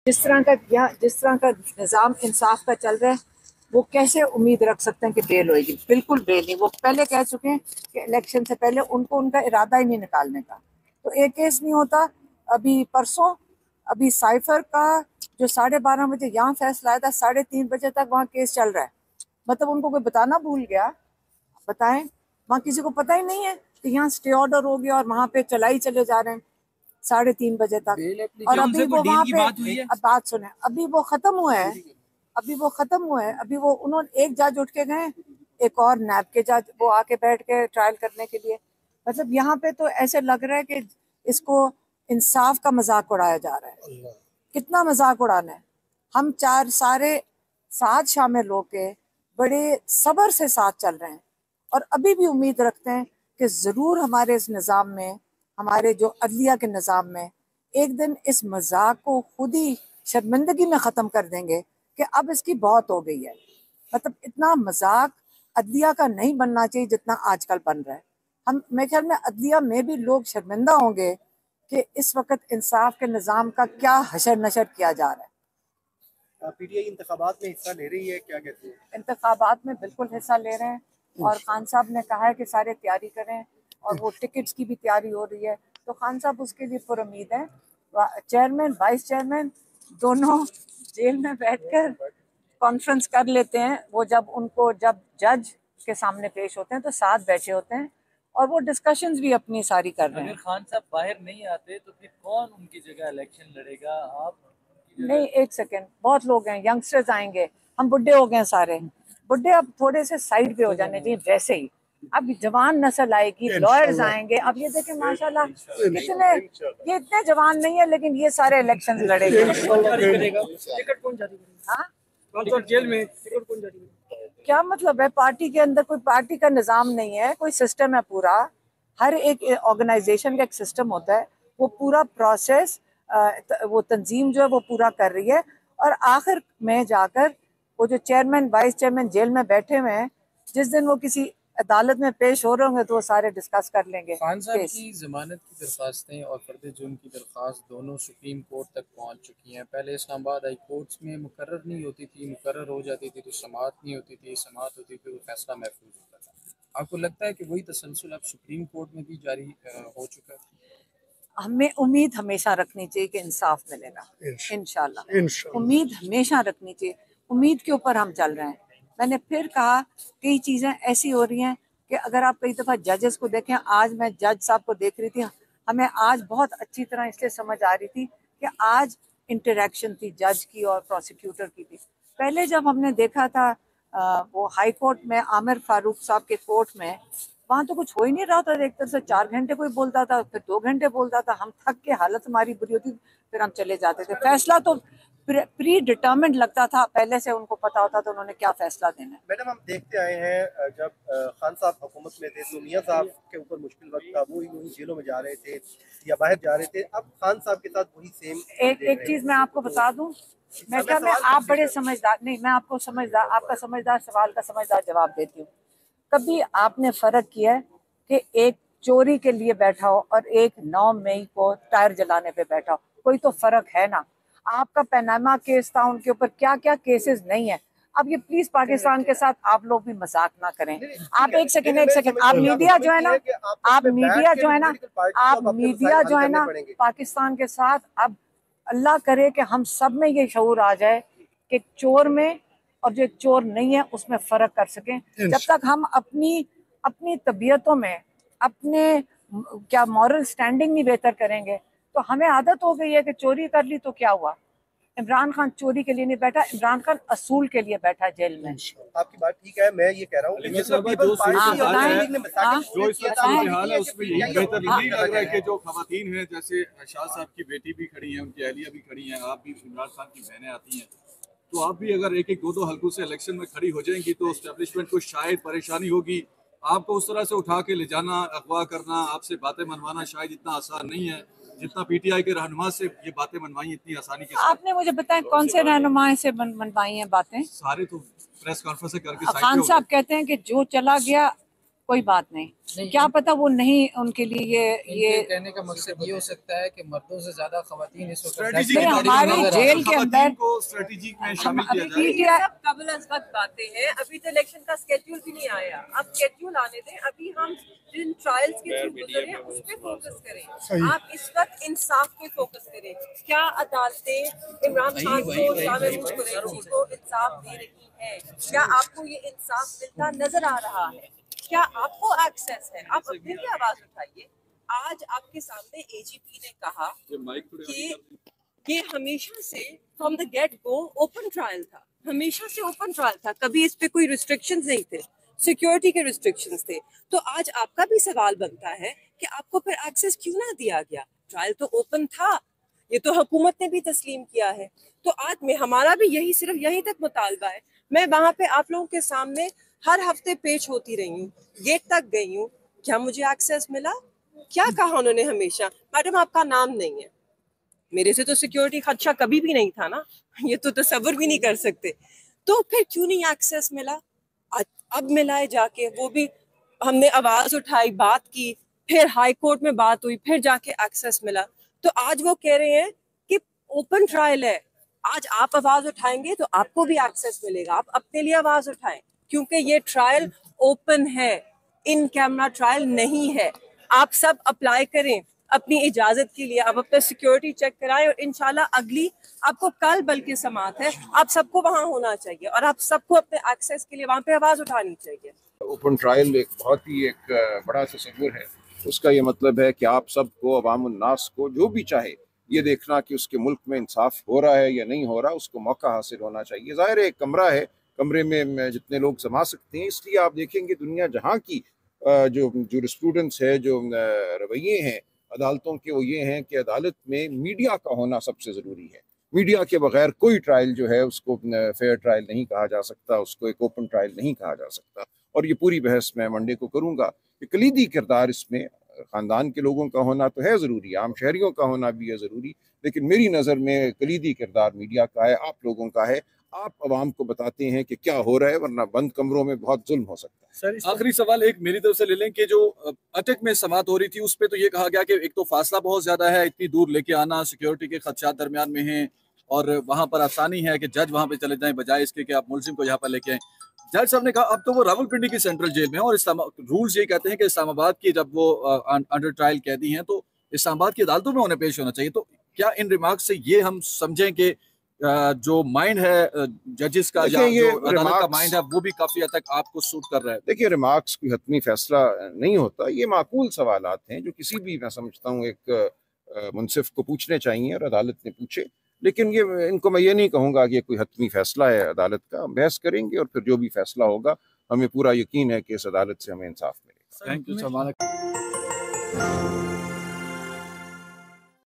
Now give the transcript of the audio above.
जिस तरह का निज़ाम इंसाफ का चल रहा है, वो कैसे उम्मीद रख सकते हैं कि बेल होएगी? बिल्कुल बेल नहीं। वो पहले कह चुके हैं कि इलेक्शन से पहले उनको उनका इरादा ही नहीं निकालने का। तो एक केस नहीं होता। अभी परसों अभी साइफर का जो 12:30 बजे यहाँ फैसला आया था, 3:30 बजे तक वहाँ केस चल रहा है। मतलब उनको कोई बताना भूल गया? बताएं, वहाँ किसी को पता ही नहीं है कि यहाँ स्टे ऑर्डर हो गया और वहाँ पे चलाई चले जा रहे हैं 3:30 बजे तक। और अभी वो वहाँ पे, अब बात सुने, अभी वो खत्म हुआ है। अभी वो उन्होंने एक जज उठ के गए, एक और नैब के जज वो आके बैठ के ट्रायल करने के लिए। मतलब यहाँ पे तो ऐसे लग रहा है कि इसको इंसाफ का मजाक उड़ाया जा रहा है। कितना मजाक उड़ाना है? हम सारे साथ शामिल होके बड़े सब्र से साथ चल रहे हैं और अभी भी उम्मीद रखते हैं कि ज़रूर हमारे इस निज़ाम में, हमारे जो अदलिया के निज़ाम में, एक दिन इस मजाक को खुद ही शर्मिंदगी में ख़त्म कर देंगे कि अब इसकी बहुत हो गई है। मतलब इतना मजाक अदलिया का नहीं बनना चाहिए जितना आजकल बन रहा है। मेरे ख्याल में अदलिया में भी लोग शर्मिंदा होंगे कि इस वक्त इंसाफ के निज़ाम का क्या हशर नशर किया जा रहा है। पीटीआई इंतखाबात में हिस्सा ले रही है, क्या कहते हैं? इंतखाबात में बिल्कुल हिस्सा ले रहे हैं और खान साहब ने कहा है कि सारे तैयारी करें और वो टिकट्स की भी तैयारी हो रही है। तो खान साहब उसके लिए पूरी उम्मीद है। चेयरमैन वाइस चेयरमैन दोनों जेल में बैठकर कॉन्फ्रेंस कर लेते हैं। वो जब जज के सामने पेश होते हैं तो साथ बैठे होते हैं और वो डिस्कशंस भी अपनी सारी कर रहे हैं। अगर खान साहब बाहर नहीं आते तो फिर कौन उनकी जगह इलेक्शन लड़ेगा? आप नहीं, एक सेकेंड, बहुत लोग हैं, यंगस्टर्स आएंगे, हम बुढ़े हो गए सारे। बुढ़े अब थोड़े से साइड पे हो जाने चाहिए। वैसे ही अब जवान नस्ल आएगी, लॉयर्स आएंगे। अब ये देखें माशाल्लाह कितने, ये इतने जवान नहीं है लेकिन ये सारे इलेक्शंस लड़ेंगे। टिकट कौन जारी करेगा? हाँ, जेल में टिकट कौन जारी करेगा? क्या मतलब है? पार्टी के अंदर कोई पार्टी का निज़ाम नहीं है, कोई सिस्टम है पूरा। हर एक ऑर्गेनाइजेशन का एक सिस्टम होता है, वो पूरा प्रोसेस, वो तंजीम जो है वो पूरा कर रही है। और आखिर में जाकर वो जो चेयरमैन वाइस चेयरमैन जेल में बैठे हुए हैं, जिस दिन वो किसी अदालत में पेश हो रहे होंगे तो वो सारे डिस्कस कर लेंगे। खान साहब की जमानत की दरख्वास्तें और फर्द जुर्म की दरख्वास्त दोनों सुप्रीम कोर्ट तक पहुंच चुकी हैं। पहले इस्लामाबाद हाई कोर्ट्स में मुकर्रर नहीं होती थी, मुकर्रर हो जाती थी तो समाअत नहीं होती थी, समाअत होती थी तो फैसला महफूज होता था। आपको लगता है कि वही तसलसल अब सुप्रीम कोर्ट में भी जारी हो चुका है? हमें उम्मीद हमेशा रखनी चाहिए कि इंसाफ मिलेगा, इंशाल्लाह। उम्मीद हमेशा रखनी चाहिए, उम्मीद के ऊपर हम चल रहे हैं। मैंने फिर कहा, कई चीज़ें ऐसी हो रही हैं कि अगर आप कई दफ़ा जजेस को देखें, आज मैं जज साहब को देख रही थी, हमें आज बहुत अच्छी तरह इसलिए समझ आ रही थी कि आज इंटरेक्शन थी जज की और प्रोसिक्यूटर की भी। पहले जब हमने देखा था वो हाई कोर्ट में, आमिर फारूक साहब के कोर्ट में, वहाँ तो कुछ हो ही नहीं रहा था। एक तरह से 4 घंटे कोई बोलता था, फिर 2 घंटे बोलता था, हम थक के हालत हमारी बुरी होती, फिर हम चले जाते थे। फैसला तो प्री डिटर्मिन्ड लगता था, पहले से उनको पता होता था उन्होंने क्या फैसला देना है। मैडम, हम देखते आए हैं जब खान साहब हुकूमत में थे तो मियां साहब के ऊपर मुश्किल वक्त था, वो यूं ही जेलों में जा रहे थे या बाहर जा रहे थे। अब खान साहब के साथ वही सेम एक चीज मैं आपको बता दूं, मैं क्या, मैं आप बड़े समझदार, नहीं मैं आपको समझदार, आपका समझदार सवाल का समझदार जवाब देती हूँ। कभी आपने फर्क किया है कि एक चोरी के लिए बैठा हो और एक 9 मई को टायर जलाने पे बैठा हो? कोई तो फर्क है ना। आपका पनामा केस था, उनके ऊपर क्या क्या केसेस नहीं है। अब ये प्लीज पाकिस्तान के साथ आप लोग भी मजाक ना करें। आप एक सेकंड, आप मीडिया जो है ना, आप मीडिया जो है ना, पाकिस्तान के साथ, अब अल्लाह करे कि हम सब में ये शऊर आ जाए कि चोर में और जो एक चोर नहीं है उसमें फर्क कर सकें। जब तक हम अपनी अपनी तबीयतों में अपने क्या मॉरल स्टैंडिंग नहीं बेहतर करेंगे, तो हमें आदत हो गई है कि चोरी कर ली तो क्या हुआ। इमरान खान चोरी के लिए नहीं बैठा, इमरान खान असूल के लिए बैठा जेल में। आपकी बात ठीक है, मैं ये कह रहा हूँ कि बेहतर नहीं लग रहा है कि जो खवातीन हैं, जैसे शाह साहब की बेटी भी खड़ी है, उनकी अहलिया भी खड़ी है, आप भी, इमरान खान की बहनें आती हैं, तो आप भी अगर एक एक दो दो हल्कों से इलेक्शन में खड़ी हो जाएंगी तो एस्टेब्लिशमेंट को शायद परेशानी होगी। आपको उस तरह से उठा के ले जाना, अगवा करना, आपसे बातें मनवाना शायद इतना आसान नहीं है जितना पीटीआई के रहनुमा से ये बातें मनवाई इतनी आसानी के साथ। आपने मुझे बताया कौन से रहनुमा से मनवाई हैं बातें? सारे तो प्रेस कॉन्फ्रेंस करके खान साहब कहते हैं कि जो चला गया कोई बात नहीं, नहीं, क्या पता वो नहीं उनके लिए ये इनके कहने का मकसद ये हो सकता है कि मर्दों से ज्यादा खवातीन इस वक्त स्ट्रेटेजी नहीं, हमारे जेल के अंदर को स्ट्रेटेजी में शामिल किया अभी जाए। PTI सब कबल अज़ वक्त बातें हैं, अभी तो इलेक्शन का स्केड्यूल भी नहीं आया, अब स्केड्यूल आने दें। अभी हम जिन ट्रायल्स के थ्रू गुजरे हैं उस पे फोकस करें। आप इस वक्त इंसाफ पे फोकस करें। क्या अदालतें इमरान खान को, जावेद कुरैशी को इंसाफ दे रही हैं? क्या आपको ये इंसाफ मिलता नजर आ रहा है? क्या आपको एक्सेस है? आप अपने भी आवाज उठाइए। आज आपके सामने AGP ने कहा कि ये हमेशा से from the get go open trial था, हमेशा से ओपन ट्रायल था, कभी इस पे कोई रिस्ट्रिक्शंस नहीं थे, सिक्योरिटी के रिस्ट्रिक्शंस थे। तो आज आपका भी सवाल बनता है कि आपको फिर एक्सेस क्यों ना दिया गया? ट्रायल तो ओपन था, ये तो हुकूमत ने भी तस्लीम किया है। तो आज में हमारा भी यही सिर्फ यहीं तक मुतालबा है। मैं वहां पे आप लोगों के सामने हर हफ्ते पेश होती रही हूँ, गेट तक गई हूँ, क्या मुझे एक्सेस मिला? क्या कहा उन्होंने हमेशा? मैडम आपका नाम नहीं है। मेरे से तो सिक्योरिटी खदशा कभी भी नहीं था ना, ये तो तसव्वुर भी नहीं कर सकते। तो फिर क्यों नहीं एक्सेस मिला? अब मिला है जाके, वो भी हमने आवाज उठाई, बात की, फिर हाई कोर्ट में बात हुई, फिर जाके एक्सेस मिला। तो आज वो कह रहे हैं कि ओपन ट्रायल है, आज आप आवाज उठाएंगे तो आपको भी एक्सेस मिलेगा। आप अपने लिए आवाज उठाएं, क्योंकि ये ट्रायल ओपन है, इन कैमरा ट्रायल नहीं है। आप सब अप्लाई करें अपनी इजाजत के लिए, आप अपना सिक्योरिटी चेक कराएं और इंशाल्लाह अगली आपको कल बल्कि समात है, आप सबको वहां होना चाहिए और आप सबको अपने एक्सेस के लिए वहां पे आवाज उठानी चाहिए। ओपन ट्रायल एक बहुत ही एक बड़ा तस्वुर है। उसका ये मतलब है कि आप सबको, अवामुन्नास को, जो भी चाहे ये देखना कि उसके मुल्क में इंसाफ हो रहा है या नहीं हो रहा, उसको मौका हासिल होना चाहिए। ज़ाहिर है एक कमरा है, कमरे में जितने लोग समा सकते हैं, इसलिए आप देखेंगे दुनिया जहाँ की जो जूरिस्प्रूडेंस है, जो रवैये हैं अदालतों के, वो ये हैं कि अदालत में मीडिया का होना सबसे ज़रूरी है। मीडिया के बगैर कोई ट्रायल जो है उसको फेयर ट्रायल नहीं कहा जा सकता, उसको एक ओपन ट्रायल नहीं कहा जा सकता। और ये पूरी बहस मैं मंडे को करूँगा कि कलीदी किरदार इसमें ख़ानदान के लोगों का होना तो है ज़रूरी, आम शहरियों का होना भी है ज़रूरी, लेकिन मेरी नज़र में कलीदी किरदार मीडिया का है, आप लोगों का है। आप आवाम को बताते हैं कि क्या हो रहा है, वरना बंद कमरों में बहुत जुल्म हो सकता है। आखिरी सवाल एक मेरी तरफ से ले लें कि जो अटक में समात हो रही थी उस पर तो ये कहा गया कि एक तो फासला बहुत ज्यादा है, इतनी दूर लेके आना, सिक्योरिटी के खदशात दरमियान में हैं और वहां पर आसानी है कि जज वहां पे चले जाएं बजाय इसके कि आप मुलजिम को यहाँ पर लेके आए। जज साहब ने कहा अब तो वो रावलपिंडी की सेंट्रल जेल में है और रूल्स ये कहते हैं कि इस्लामाबाद की जब वो अंडर ट्रायल कैदी हैं तो इस्लामाबाद की अदालतों में उन्हें पेश होना चाहिए। तो क्या इन रिमार्क से ये हम समझें कि जो माइंड है जजेस का या जो अदालत का माइंड है वो भी काफी हद तक आपको सूट कर रहा है? देखिए, रिमार्क्स कोई हतमी फैसला नहीं होता, ये माकूल सवालात हैं जो किसी भी, मैं समझता हूँ, एक मुनसिफ को पूछने चाहिए और अदालत ने पूछे। लेकिन ये इनको मैं ये नहीं कहूँगा कि ये कोई हतमी फैसला है अदालत का। हम बहस करेंगे और फिर जो भी फैसला होगा, हमें पूरा यकीन है कि इस अदालत से हमें इंसाफ मिलेगा। Thank you.